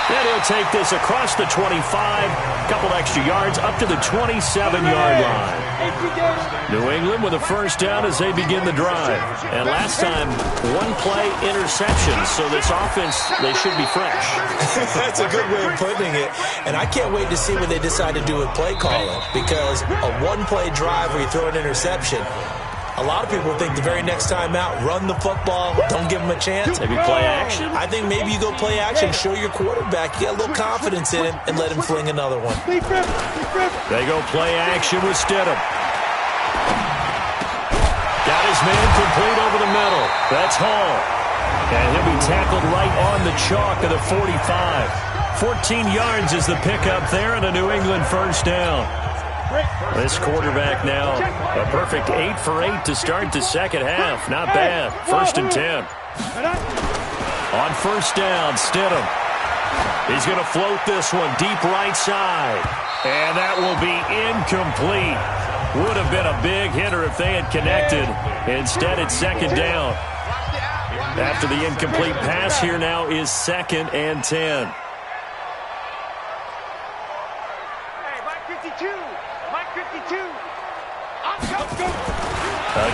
And he'll take this across the 25, couple extra yards up to the 27-yard line. New England with a first down as they begin the drive. And last time, 1-play interception, so this offense, they should be fresh. That's a good way of putting it. And I can't wait to see what they decide to do with play calling because a 1-play drive where you throw an interception, a lot of people think the very next time out, run the football, don't give them a chance. Maybe play action? I think maybe you go play action, show your quarterback, you get a little confidence in him, and let him fling another one. They go play action with Stidham. Got his man complete over the middle. That's Hall. And he'll be tackled right on the chalk of the 45. 14 yards is the pickup there, and a New England first down. This quarterback now, a perfect 8 for 8 to start the second half. Not bad. 1st and 10. On first down, Stidham. He's going to float this one deep right side. And that will be incomplete. Would have been a big hitter if they had connected. Instead, it's 2nd down. After the incomplete pass, here now is 2nd and 10.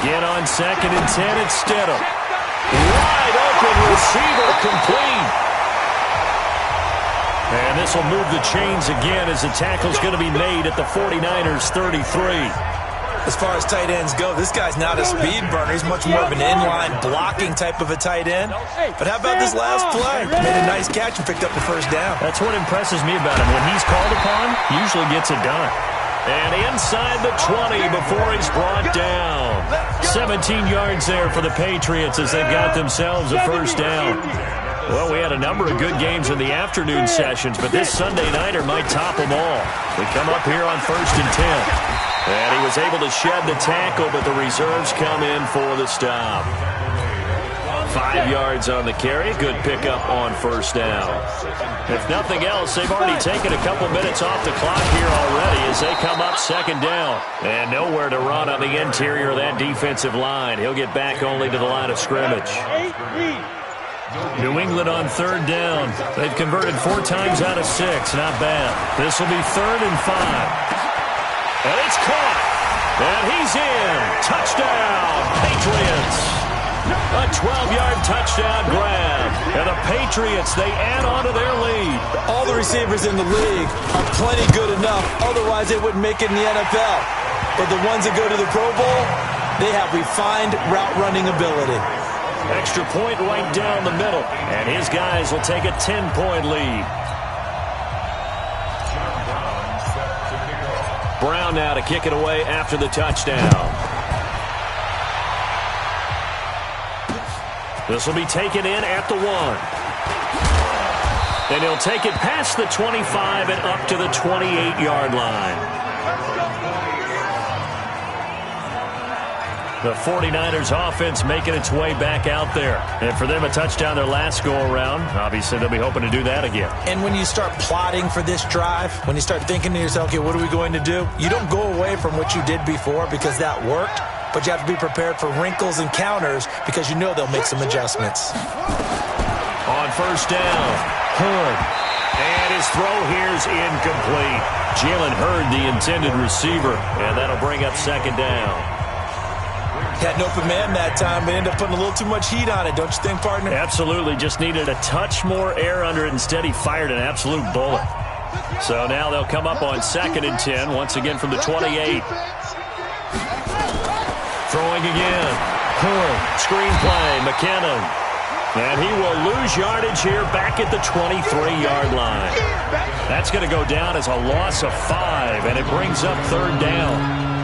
Again on 2nd and 10, it's Stidham. Wide open receiver, complete. And this will move the chains again as the tackle's going to be made at the 49ers 33. As far as tight ends go, this guy's not a speed burner. He's much more of an inline blocking type of a tight end. But how about this last play? Made a nice catch and picked up the first down. That's what impresses me about him. When he's called upon, usually gets it done. And inside the 20 before he's brought down. 17 yards there for the Patriots as they've got themselves a first down. Well, we had a number of good games in the afternoon sessions, but this Sunday nighter might top them all. We come up here on 1st and 10. And he was able to shed the tackle, but the reserves come in for the stop. 5 yards on the carry. Good pickup on first down. If nothing else, they've already taken a couple minutes off the clock here already as they come up 2nd down. And nowhere to run on the interior of that defensive line. He'll get back only to the line of scrimmage. New England on 3rd down. They've converted 4 times out of 6. Not bad. This will be 3rd and 5. And it's caught. And he's in. Touchdown, Patriots. A 12-yard touchdown grab. And the Patriots, they add on to their lead. All the receivers in the league are plenty good enough. Otherwise, they wouldn't make it in the NFL. But the ones that go to the Pro Bowl, they have refined route running ability. Extra point right down the middle. And his guys will take a 10-point lead. Brown now to kick it away after the touchdown. This will be taken in at the 1. And he'll take it past the 25 and up to the 28-yard line. The 49ers offense making its way back out there. And for them, a touchdown their last go-around. Obviously, they'll be hoping to do that again. And when you start plotting for this drive, when you start thinking to yourself, okay, what are we going to do? You don't go away from what you did before because that worked. But you have to be prepared for wrinkles and counters because you know they'll make some adjustments. On first down, Hood. And his throw here's incomplete. Jalen Hurd, the intended receiver. And that'll bring up 2nd down. Had an open man that time, but ended up putting a little too much heat on it, don't you think, partner? Absolutely. Just needed a touch more air under it. Instead, he fired an absolute bullet. So now they'll come up on 2nd and 10, once again from the 28. Throwing again. Hood. Screen play. McKinnon. And he will lose yardage here back at the 23-yard line. That's going to go down as a loss of 5, and it brings up 3rd down.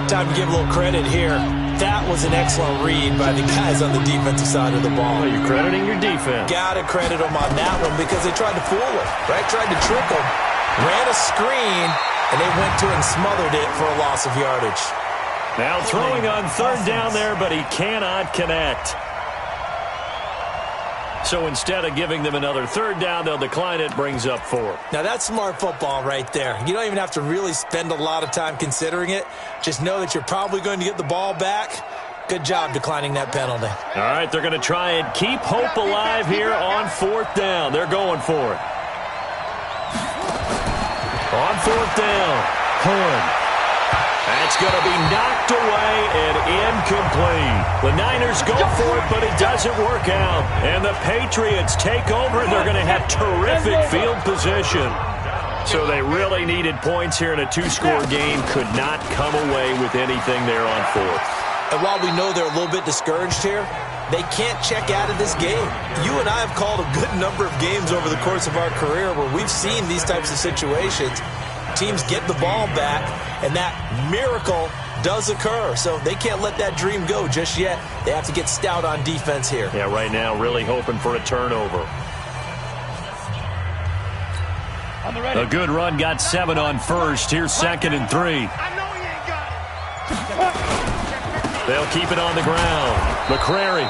Time to give a little credit here. That was an excellent read by the guys on the defensive side of the ball. Well, you're crediting your defense. Got to credit them on that one because they tried to fool him, right? Tried to trick him. Ran a screen, and they went to it and smothered it for a loss of yardage. Now throwing on 3rd down there, but he cannot connect. So instead of giving them another 3rd down, they'll decline it, brings up 4. Now that's smart football right there. You don't even have to really spend a lot of time considering it. Just know that you're probably going to get the ball back. Good job declining that penalty. All right, they're going to try and keep hope alive here on 4th down. They're going for it. On 4th down, Hood. That's going to be knocked away and incomplete. The Niners go for it, but it doesn't work out. And the Patriots take over, and they're going to have terrific field position. So they really needed points here in a 2-score game. Could not come away with anything there on 4th. And while we know they're a little bit discouraged here, they can't check out of this game. You and I have called a good number of games over the course of our career where we've seen these types of situations. Teams get the ball back, and that miracle does occur. So they can't let that dream go just yet. They have to get stout on defense here. Yeah, right now really hoping for a turnover. A good run got 7 on first. Here's 2nd and 3. They'll keep it on the ground. McCrary.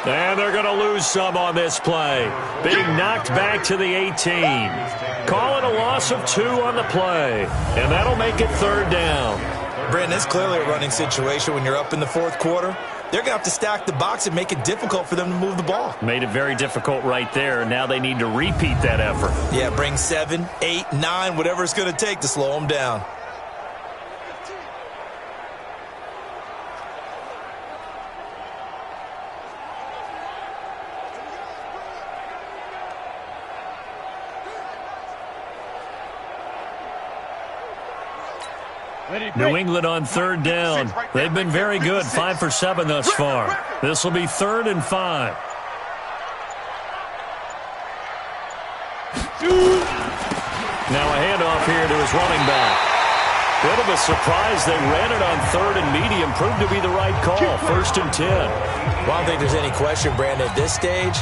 And they're going to lose some on this play. Being knocked back to the 18. Call it a loss of 2 on the play. And that'll make it 3rd down. Brandon, it's clearly a running situation when you're up in the 4th quarter. They're going to have to stack the box and make it difficult for them to move the ball. Made it very difficult right there. Now they need to repeat that effort. Yeah, bring 7, 8, 9, whatever it's going to take to slow them down. New England on 3rd down. They've been very good, 5 for 7 thus far. This will be 3rd and 5. Now a handoff here to his running back. Bit of a surprise. They ran it on 3rd and medium. Proved to be the right call. 1st and 10. Well, I don't think there's any question, Brandon, at this stage.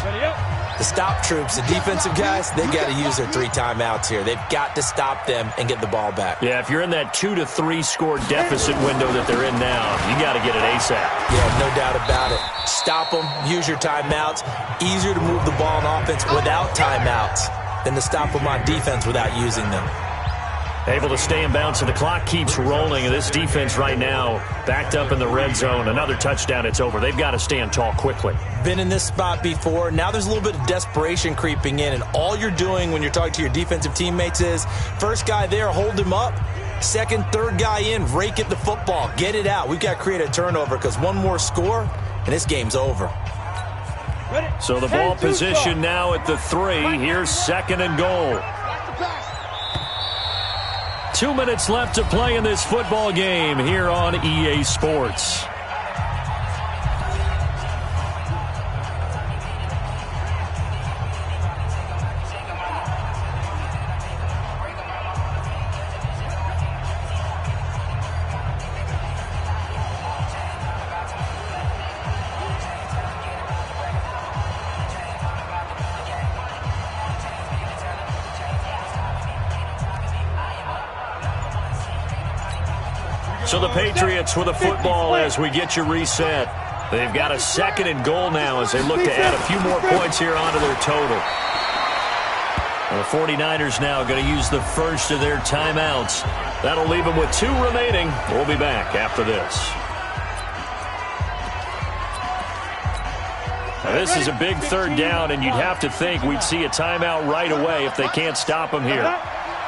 The stop troops, the defensive guys, they've got to use their 3 timeouts here. They've got to stop them and get the ball back. Yeah, if you're in that 2 to 3 score deficit window that they're in now, you got to get it ASAP. Yeah, no doubt about it. Stop them, use your timeouts. Easier to move the ball on offense without timeouts than to stop them on defense without using them. Able to stay in bounds, and the clock keeps rolling. And this defense right now backed up in the red zone. Another touchdown, it's over. They've got to stand tall quickly. Been in this spot before. Now there's a little bit of desperation creeping in, and all you're doing when you're talking to your defensive teammates is first guy there, hold him up. Second, third guy in, rake at the football. Get it out. We've got to create a turnover because one more score, and this game's over. So the ball position now at the 3. Here's 2nd and goal. 2 minutes left to play in this football game here on EA Sports. So the Patriots with a football as we get you reset. They've got a 2nd and goal now as they look to add a few more points here onto their total. And the 49ers now going to use the first of their timeouts. That'll leave them with 2 remaining. We'll be back after this. Now this is a big 3rd down, and you'd have to think we'd see a timeout right away if they can't stop them here.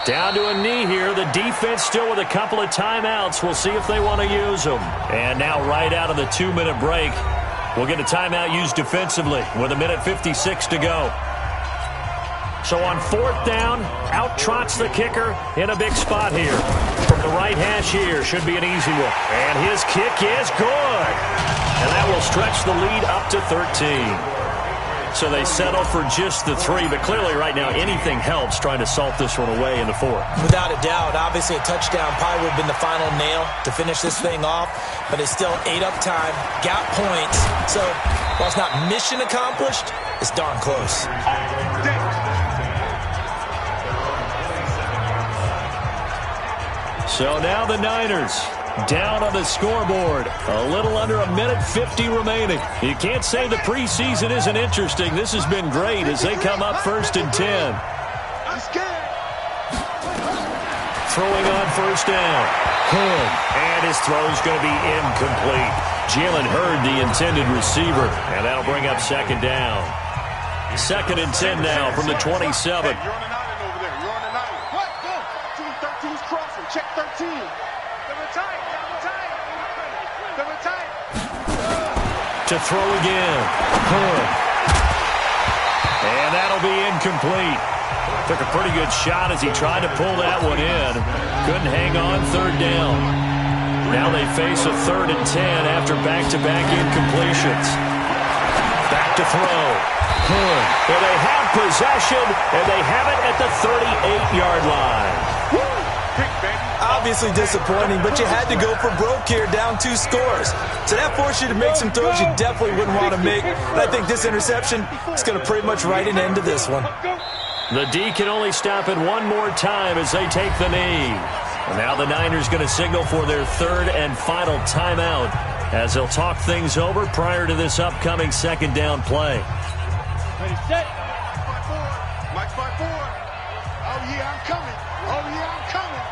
Down to a knee here. The defense still with a couple of timeouts. We'll see if they want to use them. And now right out of the 2-minute break, we'll get a timeout used defensively with 1:56 to go. So on 4th down, out trots the kicker in a big spot here. From the right hash here, should be an easy one. And his kick is good. And that will stretch the lead up to 13. So they settle for just the 3, but clearly right now anything helps trying to salt this one away in the 4th. Without a doubt, obviously a touchdown probably would have been the final nail to finish this thing off, but it's still 8 up time, got points. So while it's not mission accomplished, it's darn close. So now the Niners down on the scoreboard. A little under 1:50 remaining. You can't say the preseason isn't interesting. This has been great as they come up 1st and 10. Throwing on 1st down. And his throw's going to be incomplete. Jalen Hurd, the intended receiver. And that'll bring up 2nd down. 2nd and 10 now from the 27. You're on the 9 over there. You're on the 9. What? Go. 13's crossing. Check 13. To throw again. And that'll be incomplete. Took a pretty good shot as he tried to pull that one in. Couldn't hang on 3rd down. Now they face a 3rd and 10 after back-to-back incompletions. Back to throw. And they have possession, and they have it at the 38-yard line. Obviously disappointing, but you had to go for broke here, down 2 scores. So that forced you to make some throws you definitely wouldn't want to make. And I think this interception is going to pretty much write an end to this one. The D can only stop it one more time as they take the knee. And now the Niners going to signal for their third and final timeout as they'll talk things over prior to this upcoming second down play. Ready, set. Mike 5-4. Oh, yeah, I'm coming. Oh, yeah, I'm coming.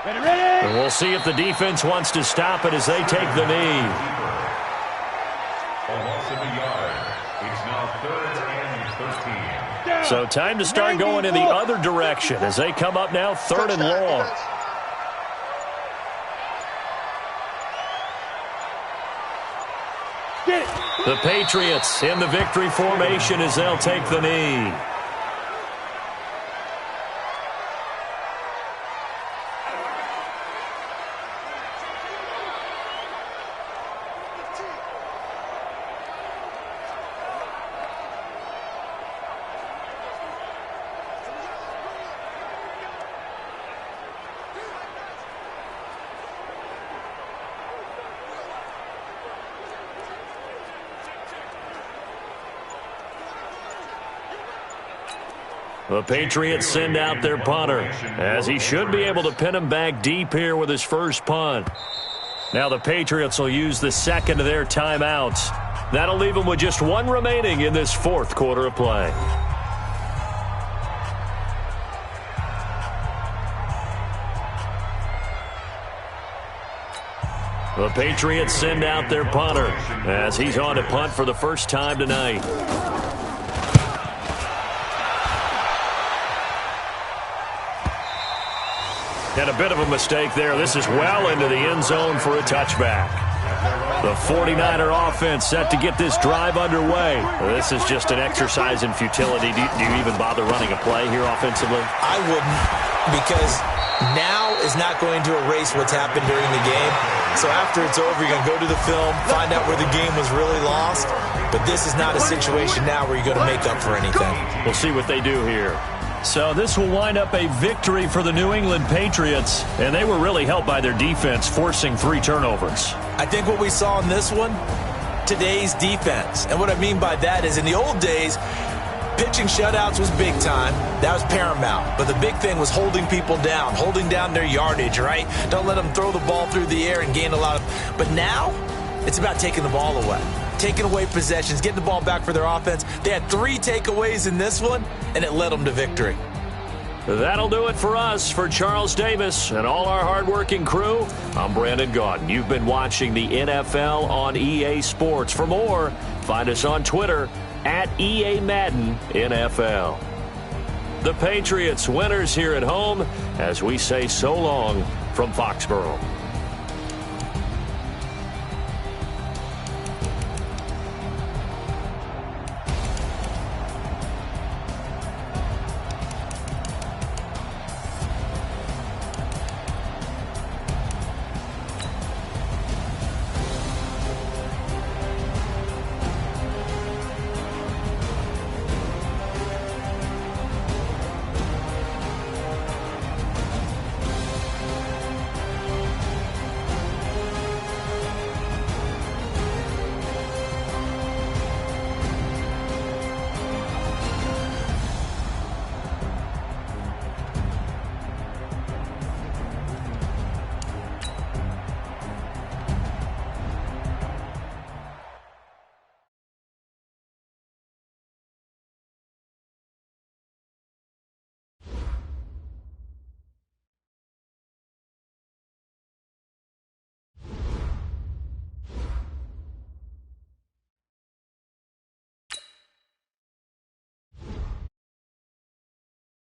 Ready, ready. And we'll see if the defense wants to stop it as they take the knee. A loss of a yard. It's now 3rd and 13. So time to start going in the other direction as they come up now 3rd and long. The Patriots in the victory formation as they'll take the knee. The Patriots send out their punter, as he should be able to pin him back deep here with his first punt. Now the Patriots will use the second of their timeouts. That'll leave them with just one remaining in this fourth quarter of play. The Patriots send out their punter, as he's on to punt for the first time tonight. And a bit of a mistake there. This is well into the end zone for a touchback. The 49er offense set to get this drive underway. This is just an exercise in futility. Do you even bother running a play here offensively? I wouldn't, because now is not going to erase what's happened during the game. So after it's over, you're going to go to the film, find out where the game was really lost. But this is not a situation now where you're going to make up for anything. We'll see what they do here. So this will wind up a victory for the New England Patriots, and they were really helped by their defense, forcing 3 turnovers. I think what we saw in this one, today's defense. And what I mean by that is in the old days, pitching shutouts was big time. That was paramount. But the big thing was holding people down, holding down their yardage, right? Don't let them throw the ball through the air and gain a lot of... But now, it's about taking the ball away. Taking away possessions, getting the ball back for their offense. They had 3 takeaways in this one, and it led them to victory. That'll do it for us. For Charles Davis and all our hardworking crew, I'm Brandon Gaudin. You've been watching the NFL on EA Sports. For more, find us on Twitter at EA Madden NFL. The Patriots winners here at home as we say so long from Foxborough.